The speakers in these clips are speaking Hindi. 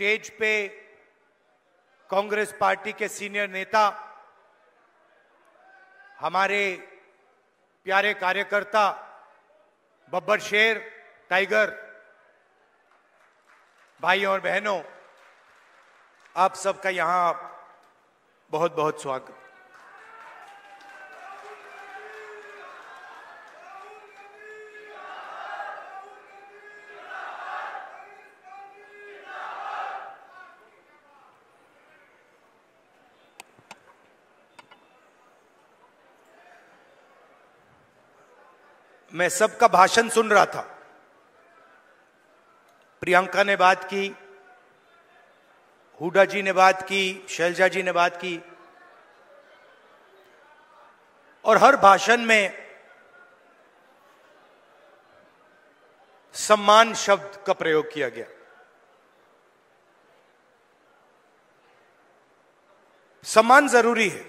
स्टेज पे कांग्रेस पार्टी के सीनियर नेता, हमारे प्यारे कार्यकर्ता बब्बर शेर, टाइगर, भाइयों और बहनों, आप सबका यहां बहुत बहुत स्वागत। मैं सबका भाषण सुन रहा था। प्रियंका ने बात की, हुड्डा जी ने बात की, शैलजा जी ने बात की, और हर भाषण में सम्मान शब्द का प्रयोग किया गया। सम्मान जरूरी है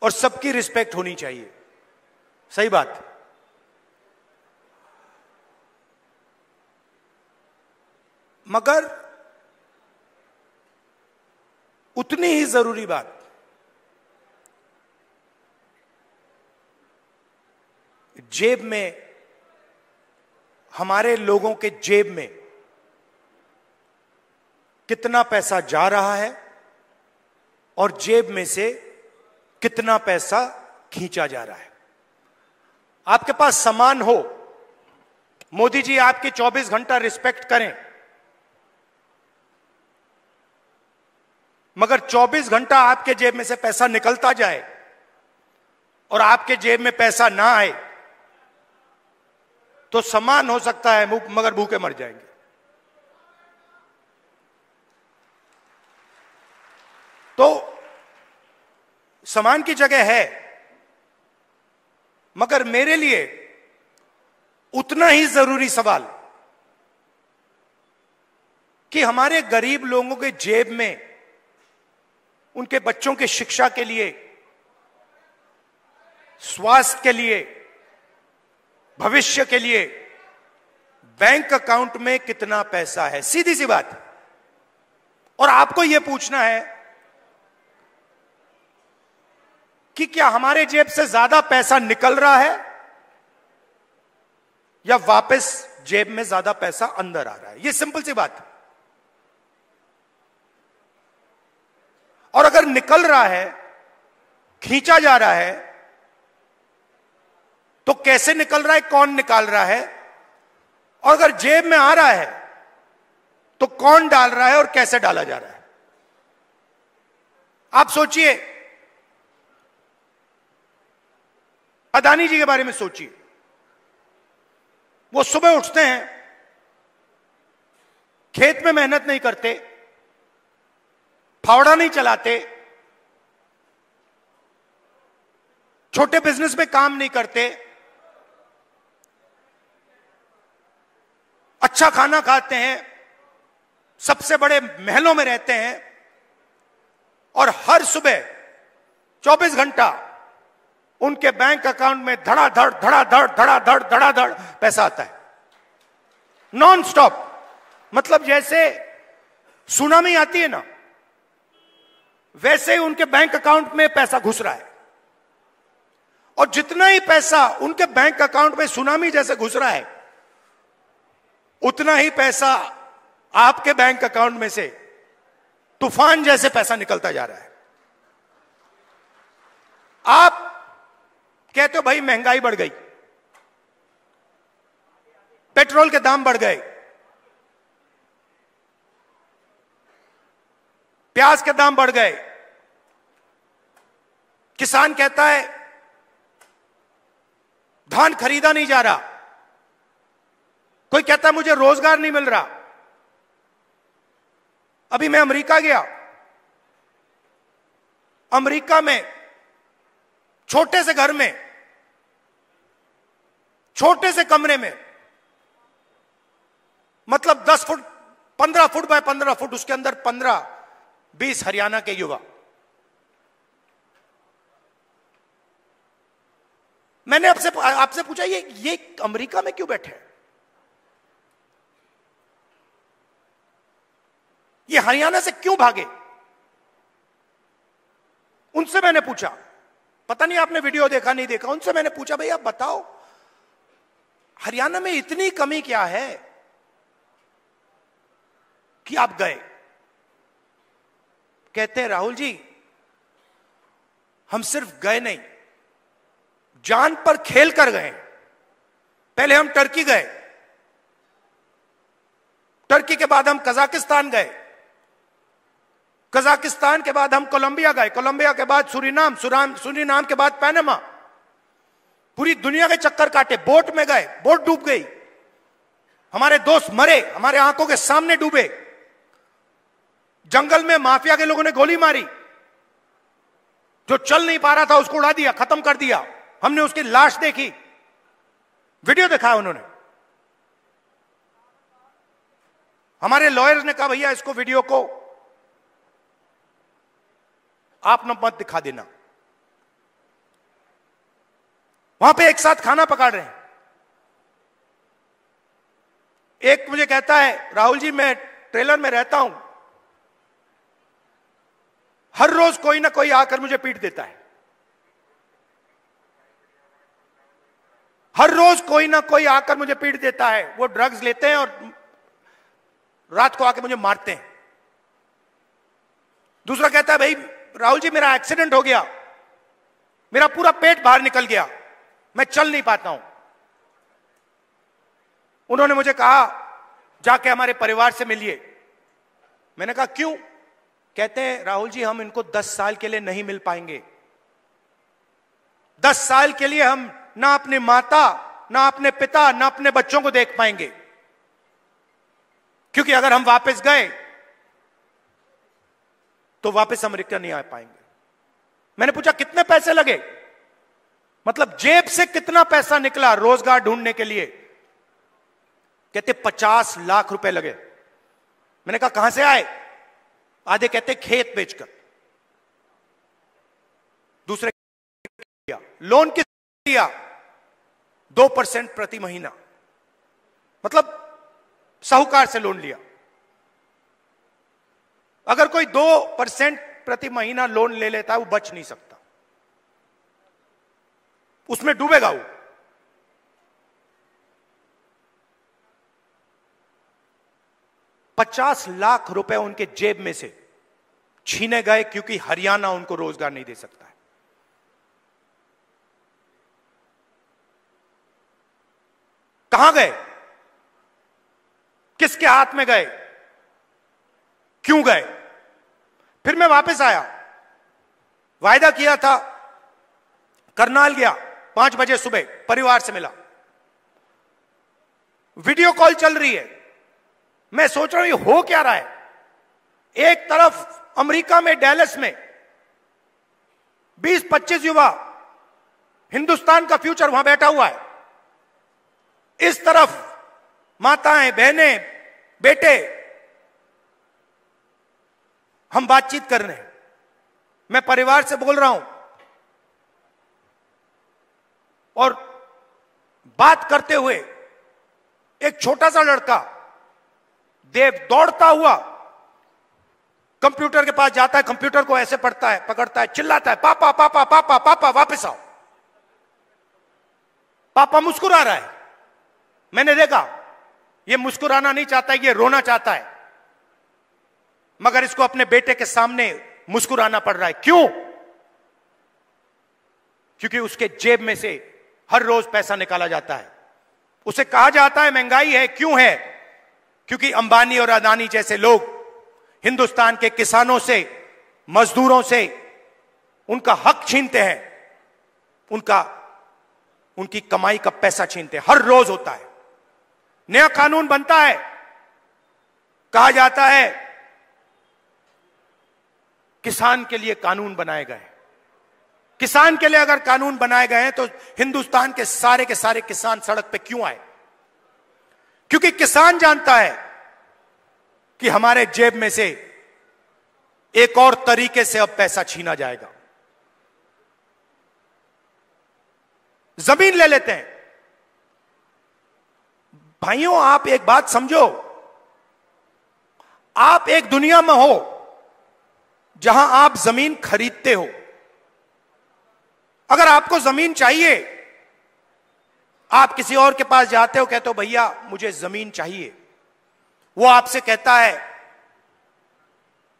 और सबकी रिस्पेक्ट होनी चाहिए, सही बात। मगर उतनी ही जरूरी बात जेब में, हमारे लोगों के जेब में कितना पैसा जा रहा है और जेब में से कितना पैसा खींचा जा रहा है। आपके पास सामान हो, मोदी जी आपकी 24 घंटा रिस्पेक्ट करें, मगर 24 घंटा आपके जेब में से पैसा निकलता जाए और आपके जेब में पैसा ना आए तो सामान हो सकता है मगर भूखे मर जाएंगे। तो सामान की जगह है, मगर मेरे लिए उतना ही जरूरी सवाल कि हमारे गरीब लोगों के जेब में उनके बच्चों की शिक्षा के लिए, स्वास्थ्य के लिए, भविष्य के लिए बैंक अकाउंट में कितना पैसा है। सीधी सी बात। और आपको यह पूछना है कि क्या हमारे जेब से ज्यादा पैसा निकल रहा है या वापस जेब में ज्यादा पैसा अंदर आ रहा है। यह सिंपल सी बात है। और अगर निकल रहा है, खींचा जा रहा है, तो कैसे निकल रहा है, कौन निकाल रहा है, और अगर जेब में आ रहा है तो कौन डाल रहा है और कैसे डाला जा रहा है। आप सोचिए, अदानी जी के बारे में सोचिए। वो सुबह उठते हैं, खेत में मेहनत नहीं करते, फावड़ा नहीं चलाते, छोटे बिजनेस में काम नहीं करते, अच्छा खाना खाते हैं, सबसे बड़े महलों में रहते हैं, और हर सुबह 24 घंटा उनके बैंक अकाउंट में धड़ाधड़ धड़ाधड़ धड़ाधड़ धड़ाधड़ पैसा आता है, नॉन स्टॉप। मतलब जैसे सुनामी आती है ना, वैसे ही उनके बैंक अकाउंट में पैसा घुस रहा है। और जितना ही पैसा उनके बैंक अकाउंट में सुनामी जैसे घुस रहा है, उतना ही पैसा आपके बैंक अकाउंट में से तूफान जैसे पैसा निकलता जा रहा है। आप कहते हो भाई महंगाई बढ़ गई, पेट्रोल के दाम बढ़ गए, प्याज के दाम बढ़ गए। किसान कहता है धान खरीदा नहीं जा रहा, कोई कहता है मुझे रोजगार नहीं मिल रहा। अभी मैं अमेरिका गया, अमेरिका में छोटे से घर में, छोटे से कमरे में, मतलब 10 फुट 15 फुट बाय 15 फुट, उसके अंदर 15-20 हरियाणा के युवा। मैंने आपसे पूछा ये अमेरिका में क्यों बैठे हैं? ये हरियाणा से क्यों भागे? उनसे मैंने पूछा, पता नहीं आपने वीडियो देखा नहीं देखा, उनसे मैंने पूछा भाई आप बताओ हरियाणा में इतनी कमी क्या है कि आप गए? कहते हैं राहुल जी हम सिर्फ गए नहीं, जान पर खेल कर गए। पहले हम टर्की गए, टर्की के बाद हम कजाकिस्तान गए, कजाकिस्तान के बाद हम कोलंबिया गए, कोलंबिया के बाद सूरीनाम, सूरीनाम के बाद पनामा। पूरी दुनिया के चक्कर काटे, बोट में गए, बोट डूब गई, हमारे दोस्त मरे, हमारे आंखों के सामने डूबे, जंगल में माफिया के लोगों ने गोली मारी, जो चल नहीं पा रहा था उसको उड़ा दिया, खत्म कर दिया। हमने उसकी लाश देखी, वीडियो दिखाया उन्होंने। हमारे लॉयर्स ने कहा भैया इसको वीडियो को आप न मत दिखा देना। वहां पे एक साथ खाना पका रहे हैं, एक मुझे कहता है राहुल जी मैं ट्रेलर में रहता हूं, हर रोज कोई ना कोई आकर मुझे पीट देता है, हर रोज कोई ना कोई आकर मुझे पीट देता है। वो ड्रग्स लेते हैं और रात को आके मुझे मारते हैं। दूसरा कहता है भाई राहुल जी मेरा एक्सीडेंट हो गया, मेरा पूरा पेट बाहर निकल गया, मैं चल नहीं पाता हूं। उन्होंने मुझे कहा जाके हमारे परिवार से मिलिए। मैंने कहा क्यों? कहते हैं राहुल जी हम इनको 10 साल के लिए नहीं मिल पाएंगे, 10 साल के लिए हम ना अपनी माता, ना अपने पिता, ना अपने बच्चों को देख पाएंगे, क्योंकि अगर हम वापस गए तो वापस अमेरिका नहीं आ पाएंगे। मैंने पूछा कितने पैसे लगे, मतलब जेब से कितना पैसा निकला रोजगार ढूंढने के लिए? कहते 50 लाख रुपए लगे। मैंने कहा कहां से आए? आधे कहते खेत बेचकर, दूसरे किया लोन किस दिया 2% प्रति महीना, मतलब साहूकार से लोन लिया। अगर कोई 2% प्रति महीना लोन ले लेता है वो बच नहीं सकता, उसमें डूबेगा वो। $50 लाख रुपए उनके जेब में से छीने गए क्योंकि हरियाणा उनको रोजगार नहीं दे सकता है। कहां गए? किसके हाथ में गए? क्यों गए? फिर मैं वापस आया, वायदा किया था, करनाल गया, 5 बजे सुबह परिवार से मिला, वीडियो कॉल चल रही है। मैं सोच रहा हूं ये हो क्या रहा है। एक तरफ अमेरिका में डैलस में 20-25 युवा, हिंदुस्तान का फ्यूचर वहां बैठा हुआ है, इस तरफ माताएं, बहनें, बेटे, हम बातचीत कर रहे हैं। मैं परिवार से बोल रहा हूं और बात करते हुए एक छोटा सा लड़का देव दौड़ता हुआ कंप्यूटर के पास जाता है, कंप्यूटर को ऐसे पढ़ता है, पकड़ता है, चिल्लाता है पापा पापा पापा पापा वापस आओ। पापा मुस्कुरा रहा है। मैंने देखा ये मुस्कुराना नहीं चाहता है, ये रोना चाहता है, मगर इसको अपने बेटे के सामने मुस्कुराना पड़ रहा है। क्यों? क्योंकि उसके जेब में से हर रोज पैसा निकाला जाता है। उसे कहा जाता है महंगाई है। क्यों है? क्योंकि अंबानी और अदानी जैसे लोग हिंदुस्तान के किसानों से, मजदूरों से उनका हक छीनते हैं, उनकी कमाई का पैसा छीनते हैं। हर रोज होता है। नया कानून बनता है, कहा जाता है किसान के लिए कानून बनाए गए। किसान के लिए अगर कानून बनाए गए हैं तो हिंदुस्तान के सारे किसान सड़क पे क्यों आए? क्योंकि किसान जानता है कि हमारे जेब में से एक और तरीके से अब पैसा छीना जाएगा। जमीन ले लेते हैं। भाइयों आप एक बात समझो, आप एक दुनिया में हो जहां आप जमीन खरीदते हो। अगर आपको जमीन चाहिए, आप किसी और के पास जाते हो, कहते हो भैया मुझे जमीन चाहिए, वो आपसे कहता है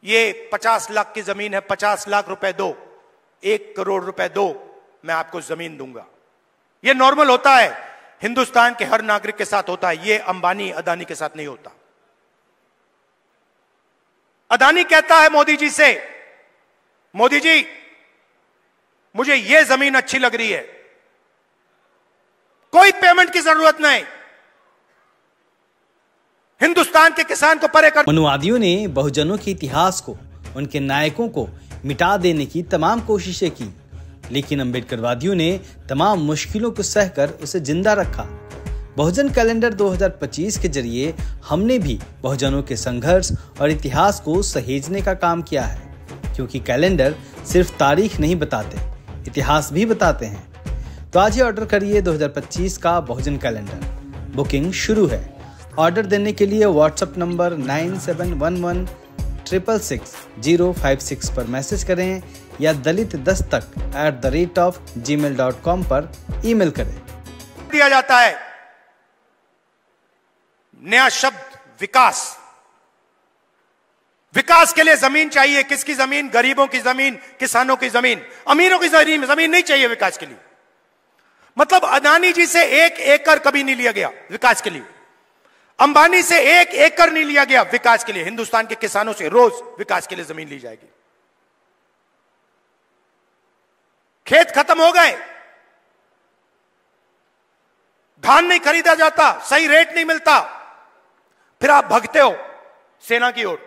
ये 50 लाख की जमीन है, 50 लाख रुपए दो, 1 करोड़ रुपए दो, मैं आपको जमीन दूंगा। ये नॉर्मल होता है, हिंदुस्तान के हर नागरिक के साथ होता है, ये अंबानी अदानी के साथ नहीं होता। अदानी कहता है मोदी जी से, मोदी जी मुझे ये जमीन अच्छी लग रही है, कोई पेमेंट की जरूरत नहीं, हिंदुस्तान के किसान को परे कर। मनुवादियों ने बहुजनों के इतिहास को, उनके नायकों को मिटा देने की तमाम कोशिशें की, लेकिन अम्बेडकरवादियों ने तमाम मुश्किलों को सहकर उसे जिंदा रखा। बहुजन कैलेंडर 2025 के जरिए हमने भी बहुजनों के संघर्ष और इतिहास को सहेजने का काम किया है, क्योंकि कैलेंडर सिर्फ तारीख नहीं बताते, इतिहास भी बताते हैं। तो आज ही ऑर्डर करिए 2025 का बहुजन कैलेंडर। बुकिंग शुरू है। ऑर्डर देने के लिए व्हाट्सएप नंबर 9711666056 पर मैसेज करें या dalitdastak@gmail.com पर ईमेल करें। दिया जाता है नया शब्द विकास। विकास के लिए जमीन चाहिए। किसकी जमीन? गरीबों की जमीन, किसानों की जमीन। अमीरों की जमीन नहीं चाहिए विकास के लिए। मतलब अदानी जी से 1 एकड़ कभी नहीं लिया गया विकास के लिए, अंबानी से 1 एकड़ नहीं लिया गया विकास के लिए। हिंदुस्तान के किसानों से रोज विकास के लिए जमीन ली जाएगी। खेत खत्म हो गए, धान नहीं खरीदा जाता, सही रेट नहीं मिलता, फिर आप भगते हो सेना की ओर।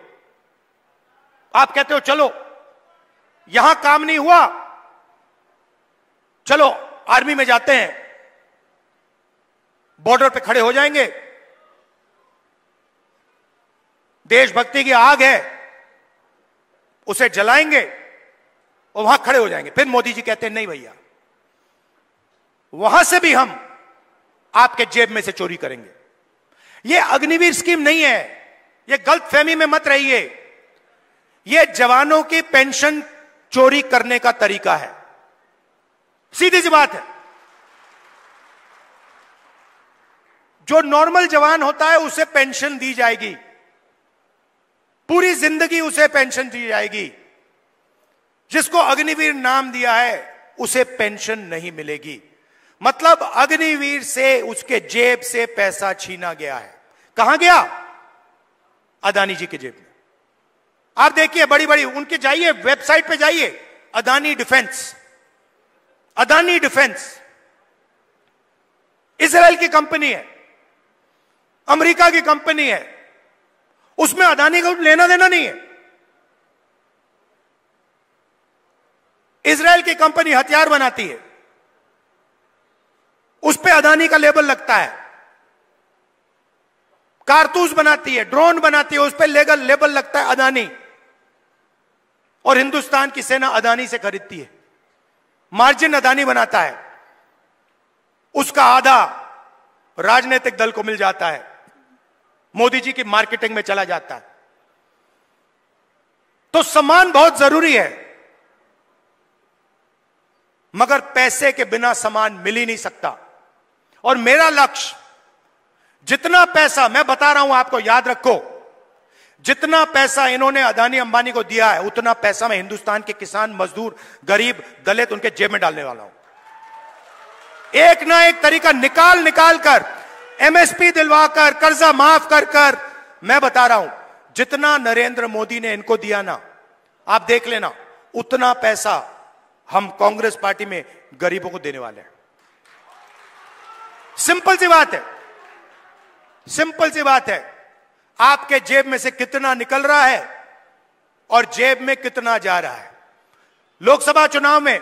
आप कहते हो चलो यहां काम नहीं हुआ, चलो आर्मी में जाते हैं, बॉर्डर पे खड़े हो जाएंगे, देशभक्ति की आग है उसे जलाएंगे और वहां खड़े हो जाएंगे। फिर मोदी जी कहते हैं नहीं भैया, वहां से भी हम आपके जेब में से चोरी करेंगे। यह अग्निवीर स्कीम नहीं है, यह गलतफहमी में मत रहिए। यह जवानों की पेंशन चोरी करने का तरीका है, सीधी सी बात है। जो नॉर्मल जवान होता है उसे पेंशन दी जाएगी, पूरी जिंदगी उसे पेंशन दी जाएगी। जिसको अग्निवीर नाम दिया है उसे पेंशन नहीं मिलेगी। मतलब अग्निवीर से उसके जेब से पैसा छीना गया है। कहां गया? अदानी जी के जेब में। आप देखिए बड़ी बड़ी उनके, जाइए वेबसाइट पे जाइए, Adani defence, Adani defence Israel की कंपनी है, अमेरिका की कंपनी है, उसमें अदानी को लेना देना नहीं है। इजराइल की कंपनी हथियार बनाती है, उस पे अदानी का लेबल लगता है। कारतूस बनाती है, ड्रोन बनाती है, उस पे लेबल लगता है अदानी। और हिंदुस्तान की सेना अदानी से खरीदती है, मार्जिन अदानी बनाता है, उसका आधा राजनीतिक दल को मिल जाता है, मोदी जी की मार्केटिंग में चला जाता है। तो सम्मान बहुत जरूरी है, मगर पैसे के बिना सम्मान मिल ही नहीं सकता। और मेरा लक्ष्य, जितना पैसा मैं बता रहा हूं आपको, याद रखो, जितना पैसा इन्होंने अदानी अंबानी को दिया है उतना पैसा मैं हिंदुस्तान के किसान, मजदूर, गरीब, दलित उनके जेब में डालने वाला हूं। एक ना एक तरीका निकाल कर, एमएसपी दिलवाकर, कर्जा माफ कर मैं बता रहा हूं, जितना नरेंद्र मोदी ने इनको दिया ना, आप देख लेना, उतना पैसा हम कांग्रेस पार्टी में गरीबों को देने वाले हैं। सिंपल सी बात है, सिंपल सी बात है। आपके जेब में से कितना निकल रहा है और जेब में कितना जा रहा है। लोकसभा चुनाव में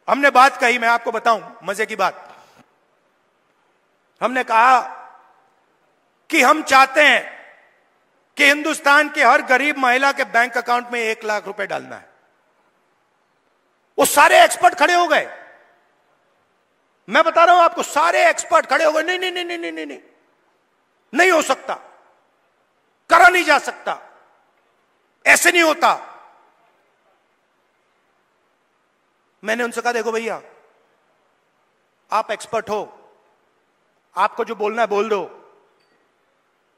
हमने बात कही, मैं आपको बताऊं मजे की बात। हमने कहा कि हम चाहते हैं कि हिंदुस्तान के हर गरीब महिला के बैंक अकाउंट में 1 लाख रुपए डालना है। वो सारे एक्सपर्ट खड़े हो गए, मैं बता रहा हूं आपको, सारे एक्सपर्ट खड़े हो गए, नहीं नहीं नहीं नहीं नहीं नहीं नहीं हो सकता। करा नहीं जा सकता, ऐसे नहीं होता। मैंने उनसे कहा देखो भैया, आप एक्सपर्ट हो, आपको जो बोलना है बोल दो,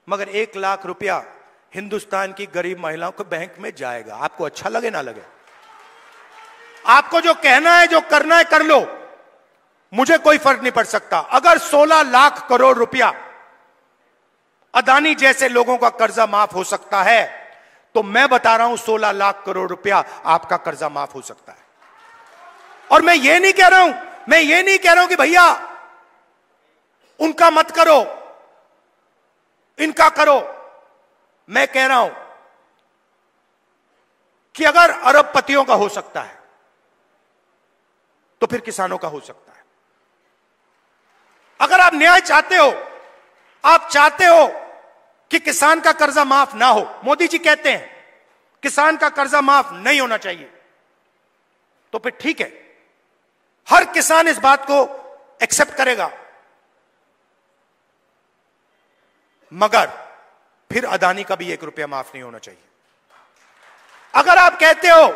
मगर 1 लाख रुपया हिंदुस्तान की गरीब महिलाओं को बैंक में जाएगा, आपको अच्छा लगे ना लगे। आपको जो कहना है, जो करना है कर लो, मुझे कोई फर्क नहीं पड़ सकता। अगर 16 लाख करोड़ रुपया अदानी जैसे लोगों का कर्जा माफ हो सकता है, तो मैं बता रहा हूं 16 लाख करोड़ रुपया आपका कर्जा माफ हो सकता है। और मैं ये नहीं कह रहा हूं कि भैया उनका मत करो, इनका करो। मैं कह रहा हूं कि अगर अरबपतियों का हो सकता है तो फिर किसानों का हो सकता है। अगर आप न्याय चाहते हो, आप चाहते हो कि किसान का कर्जा माफ ना हो, मोदी जी कहते हैं किसान का कर्जा माफ नहीं होना चाहिए, तो फिर ठीक है, हर किसान इस बात को एक्सेप्ट करेगा, मगर फिर अदानी का भी 1 रुपया माफ नहीं होना चाहिए। अगर आप कहते हो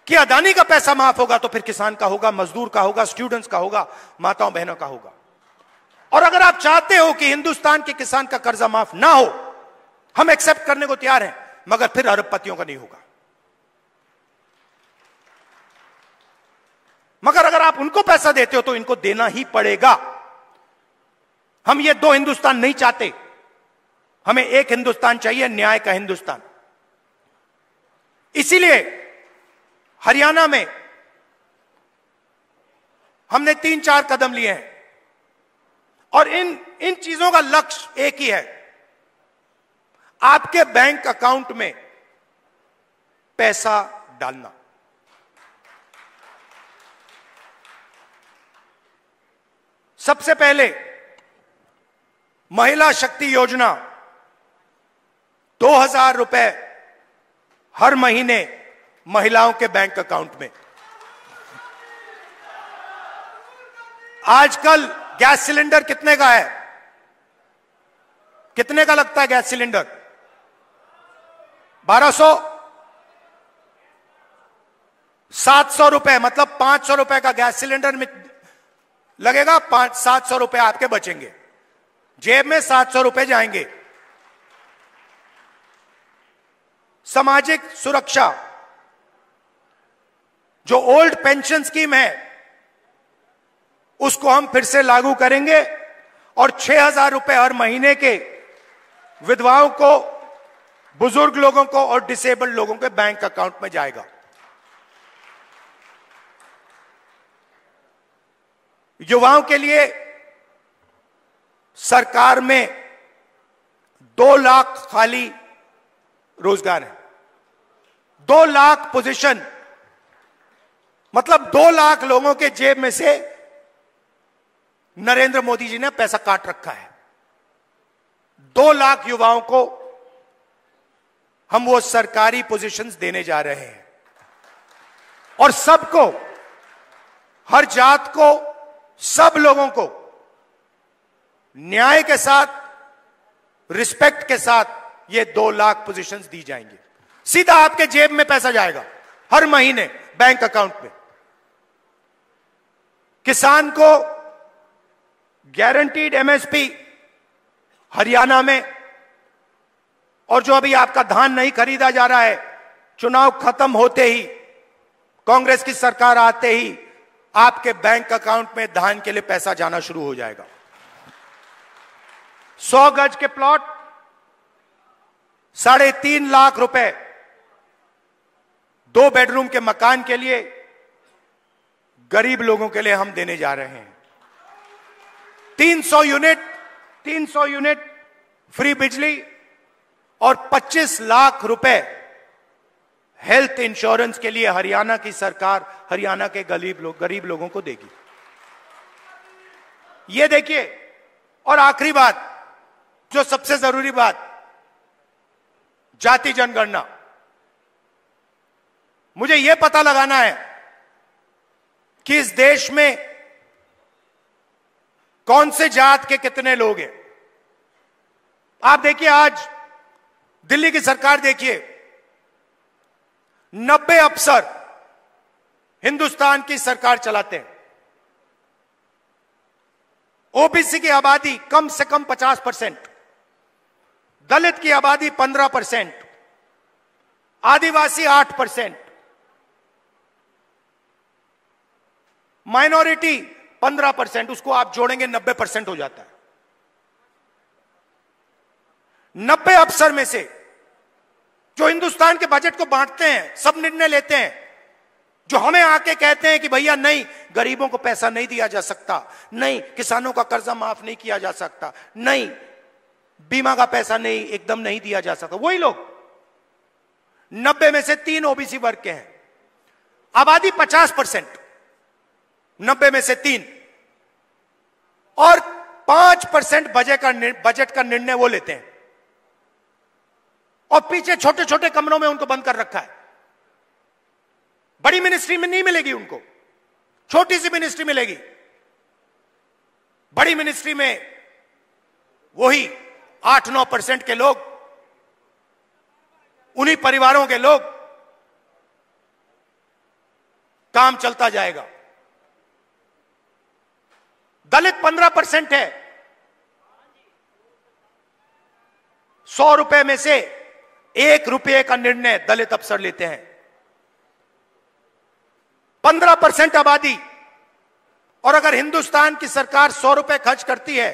कि अदानी का पैसा माफ होगा तो फिर किसान का होगा, मजदूर का होगा, स्टूडेंट्स का होगा, माताओं बहनों का होगा। और अगर आप चाहते हो कि हिंदुस्तान के किसान का कर्जा माफ ना हो, हम एक्सेप्ट करने को तैयार हैं, मगर फिर अरबपतियों का नहीं होगा। मगर अगर आप उनको पैसा देते हो तो इनको देना ही पड़ेगा। हम ये 2 हिंदुस्तान नहीं चाहते, हमें एक हिंदुस्तान चाहिए, न्याय का हिंदुस्तान। इसीलिए हरियाणा में हमने 3-4 कदम लिए हैं, और इन चीजों का लक्ष्य एक ही है, आपके बैंक अकाउंट में पैसा डालना। सबसे पहले महिला शक्ति योजना, 2000 रुपए हर महीने महिलाओं के बैंक अकाउंट में। आजकल गैस सिलेंडर कितने का है? कितने का लगता है गैस सिलेंडर? 1200, 700 रुपए, मतलब 500 रुपए का गैस सिलेंडर में लगेगा, 700 रुपए आपके बचेंगे, जेब में 700 रुपए जाएंगे। सामाजिक सुरक्षा, जो ओल्ड पेंशन स्कीम है, उसको हम फिर से लागू करेंगे, और 6000 रुपए हर महीने के विधवाओं को, बुजुर्ग लोगों को और डिसेबल्ड लोगों के बैंक अकाउंट में जाएगा। युवाओं के लिए सरकार में 2 लाख खाली रोजगार है, 2 लाख पोजीशन, मतलब 2 लाख लोगों के जेब में से नरेंद्र मोदी जी ने पैसा काट रखा है। 2 लाख युवाओं को हम वो सरकारी पोजीशंस देने जा रहे हैं, और सबको, हर जात को, सब लोगों को न्याय के साथ, रिस्पेक्ट के साथ ये 2 लाख पोजीशंस दी जाएंगी। सीधा आपके जेब में पैसा जाएगा हर महीने बैंक अकाउंट में। किसान को गारंटीड एमएसपी हरियाणा में, और जो अभी आपका धान नहीं खरीदा जा रहा है, चुनाव खत्म होते ही, कांग्रेस की सरकार आते ही आपके बैंक अकाउंट में धान के लिए पैसा जाना शुरू हो जाएगा। 100 गज के प्लॉट 3.5 लाख रुपए, 2 बेडरूम के मकान के लिए गरीब लोगों के लिए हम देने जा रहे हैं। 300 यूनिट फ्री बिजली, और 25 लाख रुपए हेल्थ इंश्योरेंस के लिए हरियाणा की सरकार हरियाणा के गरीब लोगों को देगी। ये देखिए, और आखिरी बात, जो सबसे जरूरी बात, जाति जनगणना। मुझे यह पता लगाना है कि इस देश में कौन से जात के कितने लोग हैं। आप देखिए, आज दिल्ली की सरकार देखिए, 90 अफसर हिंदुस्तान की सरकार चलाते हैं। ओबीसी की आबादी कम से कम 50%, दलित की आबादी 15%, आदिवासी 8%, माइनॉरिटी 15%, उसको आप जोड़ेंगे 90% हो जाता है। 90 अफसर में से जो हिंदुस्तान के बजट को बांटते हैं, सब निर्णय लेते हैं, जो हमें आके कहते हैं कि भैया नहीं, गरीबों को पैसा नहीं दिया जा सकता, नहीं किसानों का कर्जा माफ नहीं किया जा सकता, नहीं बीमा का पैसा नहीं एकदम नहीं दिया जा सकता, वही लोग 90 में से 3 ओबीसी वर्ग के हैं। आबादी 50%, 90 में से 3, और 5% बजट का निर्णय वो लेते हैं, और पीछे छोटे छोटे कमरों में उनको बंद कर रखा है। बड़ी मिनिस्ट्री में नहीं मिलेगी उनको, छोटी सी मिनिस्ट्री मिलेगी। बड़ी मिनिस्ट्री में वही 8-9% के लोग, उन्हीं परिवारों के लोग, काम चलता जाएगा। दलित 15% है, 100 रुपए में से 1 रुपये का निर्णय दलित अफसर लेते हैं। 15% आबादी, और अगर हिंदुस्तान की सरकार 100 रुपए खर्च करती है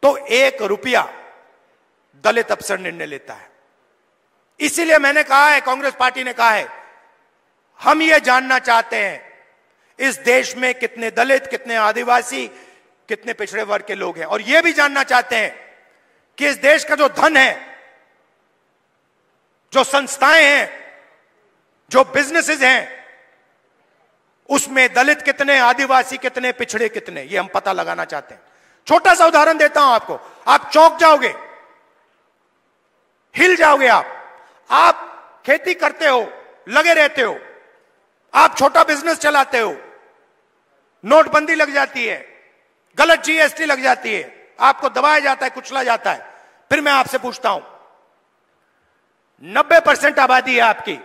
तो 1 रुपया दलित अफसर निर्णय लेता है। इसीलिए मैंने कहा है, कांग्रेस पार्टी ने कहा है, हम ये जानना चाहते हैं इस देश में कितने दलित, कितने आदिवासी, कितने पिछड़े वर्ग के लोग हैं, और यह भी जानना चाहते हैं कि इस देश का जो धन है, जो संस्थाएं हैं, जो बिजनेसेस हैं, उसमें दलित कितने, आदिवासी कितने, पिछड़े कितने, ये हम पता लगाना चाहते हैं। छोटा सा उदाहरण देता हूं आपको, आप चौंक जाओगे, हिल जाओगे। आप खेती करते हो, लगे रहते हो, आप छोटा बिजनेस चलाते हो, नोटबंदी लग जाती है, गलत जीएसटी लग जाती है, आपको दबाया जाता है, कुचला जाता है। फिर मैं आपसे पूछता हूं, 90% आबादी है आपकी,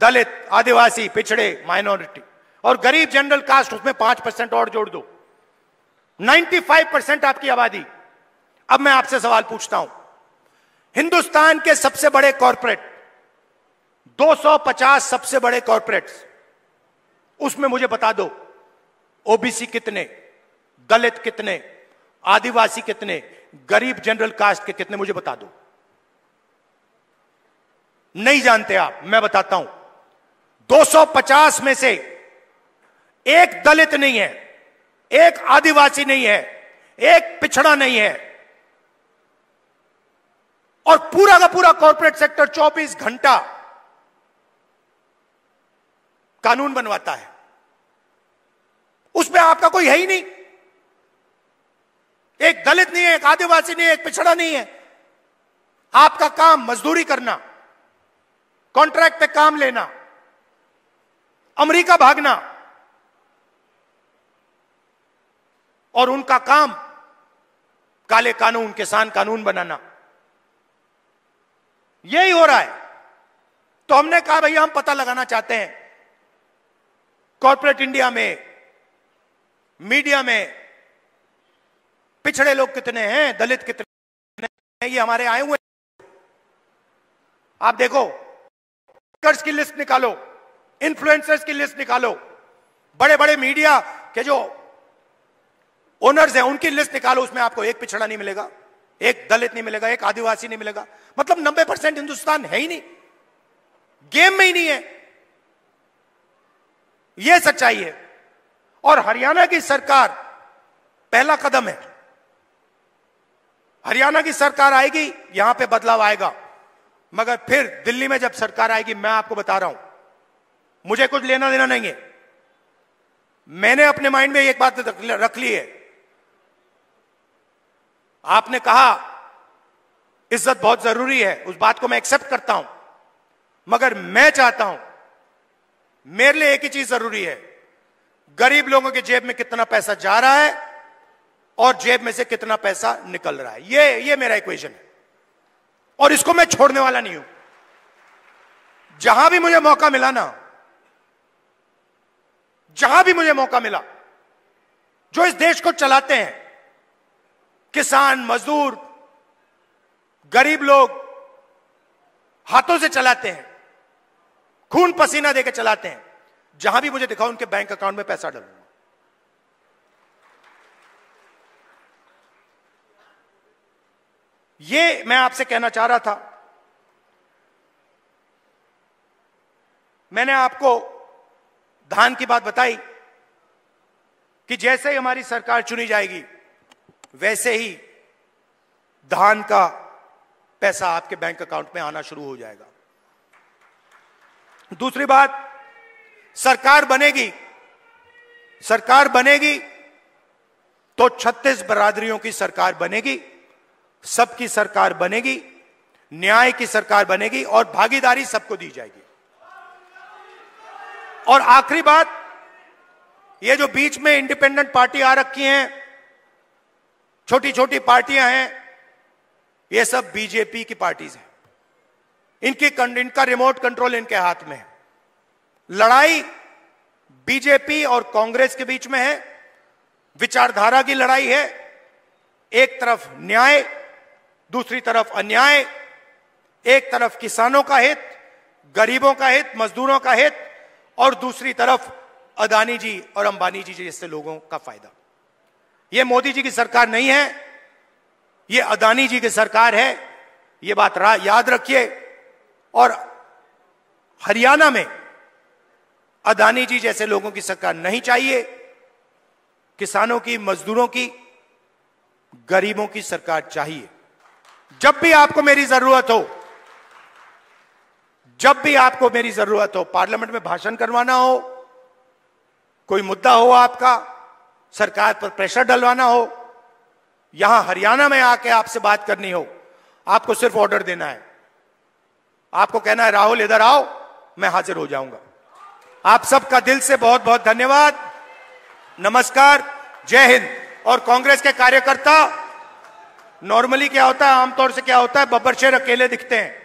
दलित, आदिवासी, पिछड़े, माइनॉरिटी, और गरीब जनरल कास्ट, उसमें 5% और जोड़ दो, 95% आपकी आबादी। अब मैं आपसे सवाल पूछता हूं, हिंदुस्तान के सबसे बड़े कॉर्पोरेट, 250 सबसे बड़े कॉर्पोरेट्स, उसमें मुझे बता दो ओबीसी कितने, दलित कितने, आदिवासी कितने, गरीब जनरल कास्ट के कितने, मुझे बता दो। नहीं जानते आप, मैं बताता हूं। 250 में से एक दलित नहीं है, एक आदिवासी नहीं है, एक पिछड़ा नहीं है, और पूरा का पूरा कॉर्पोरेट सेक्टर 24 घंटा कानून बनवाता है। उसमें आपका कोई है ही नहीं, एक दलित नहीं है, एक आदिवासी नहीं है, एक पिछड़ा नहीं है। आपका काम मजदूरी करना, कॉन्ट्रैक्ट पे काम लेना, अमेरिका भागना, और उनका काम काले कानून, किसान कानून बनाना। यही हो रहा है। तो हमने कहा भैया हम पता लगाना चाहते हैं कॉर्पोरेट इंडिया में, मीडिया में पिछड़े लोग कितने हैं, दलित कितने हैं, ये हमारे आए हुए। आप देखो, कर्ज की लिस्ट निकालो, इन्फ्लुएंसर्स की लिस्ट निकालो, बड़े बड़े मीडिया के जो ओनर्स हैं उनकी लिस्ट निकालो, उसमें आपको एक पिछड़ा नहीं मिलेगा, एक दलित नहीं मिलेगा, एक आदिवासी नहीं मिलेगा। मतलब 90% हिंदुस्तान है ही नहीं, गेम में ही नहीं है। यह सच्चाई है। और हरियाणा की सरकार पहला कदम है। हरियाणा की सरकार आएगी, यहां पे बदलाव आएगा, मगर फिर दिल्ली में जब सरकार आएगी, मैं आपको बता रहा हूं, मुझे कुछ लेना देना नहीं है। मैंने अपने माइंड में एक बात रख ली है। आपने कहा इज्जत बहुत जरूरी है, उस बात को मैं एक्सेप्ट करता हूं, मगर मैं चाहता हूं, मेरे लिए एक ही चीज जरूरी है, गरीब लोगों के जेब में कितना पैसा जा रहा है और जेब में से कितना पैसा निकल रहा है। ये मेरा इक्वेशन है। और इसको मैं छोड़ने वाला नहीं हूं। जहां भी मुझे मौका मिला ना, जहां भी मुझे मौका मिला, जो इस देश को चलाते हैं, किसान, मजदूर, गरीब लोग हाथों से चलाते हैं, खून पसीना देकर चलाते हैं, जहां भी मुझे दिखाओ उनके बैंक अकाउंट में पैसा डालूंगा। ये मैं आपसे कहना चाह रहा था। मैंने आपको धान की बात बताई कि जैसे ही हमारी सरकार चुनी जाएगी वैसे ही धान का पैसा आपके बैंक अकाउंट में आना शुरू हो जाएगा। दूसरी बात, सरकार बनेगी तो 36 बरादरियों की सरकार बनेगी, सबकी सरकार बनेगी, न्याय की सरकार बनेगी और भागीदारी सबको दी जाएगी। और आखिरी बात, ये जो बीच में इंडिपेंडेंट पार्टी आ रखी हैं, छोटी छोटी पार्टियां हैं, ये सब बीजेपी की पार्टीज हैं। इनका रिमोट कंट्रोल इनके हाथ में है। लड़ाई बीजेपी और कांग्रेस के बीच में है, विचारधारा की लड़ाई है। एक तरफ न्याय, दूसरी तरफ अन्याय। एक तरफ किसानों का हित, गरीबों का हित, मजदूरों का हित, और दूसरी तरफ अदानी जी और अंबानी जी जैसे लोगों का फायदा। यह मोदी जी की सरकार नहीं है, यह अदानी जी की सरकार है। यह बात याद रखिए। और हरियाणा में अदानी जी जैसे लोगों की सरकार नहीं चाहिए। किसानों की, मजदूरों की, गरीबों की सरकार चाहिए। जब भी आपको मेरी जरूरत हो, पार्लियामेंट में भाषण करवाना हो, कोई मुद्दा हो, आपका सरकार पर प्रेशर डलवाना हो, यहां हरियाणा में आके आपसे बात करनी हो, आपको सिर्फ ऑर्डर देना है। आपको कहना है राहुल इधर आओ, मैं हाजिर हो जाऊंगा। आप सबका दिल से बहुत बहुत धन्यवाद। नमस्कार, जय हिंद। और कांग्रेस के कार्यकर्ता, नॉर्मली क्या होता है, आमतौर से क्या होता है, बब्बर शेर अकेले दिखते हैं।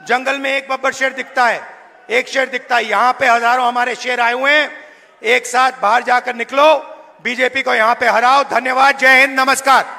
जंगल में एक बब्बर शेर दिखता है, एक शेर दिखता है। यहां पे हजारों हमारे शेर आए हुए हैं। एक साथ बाहर जाकर निकलो, बीजेपी को यहां पे हराओ। धन्यवाद, जय हिंद, नमस्कार।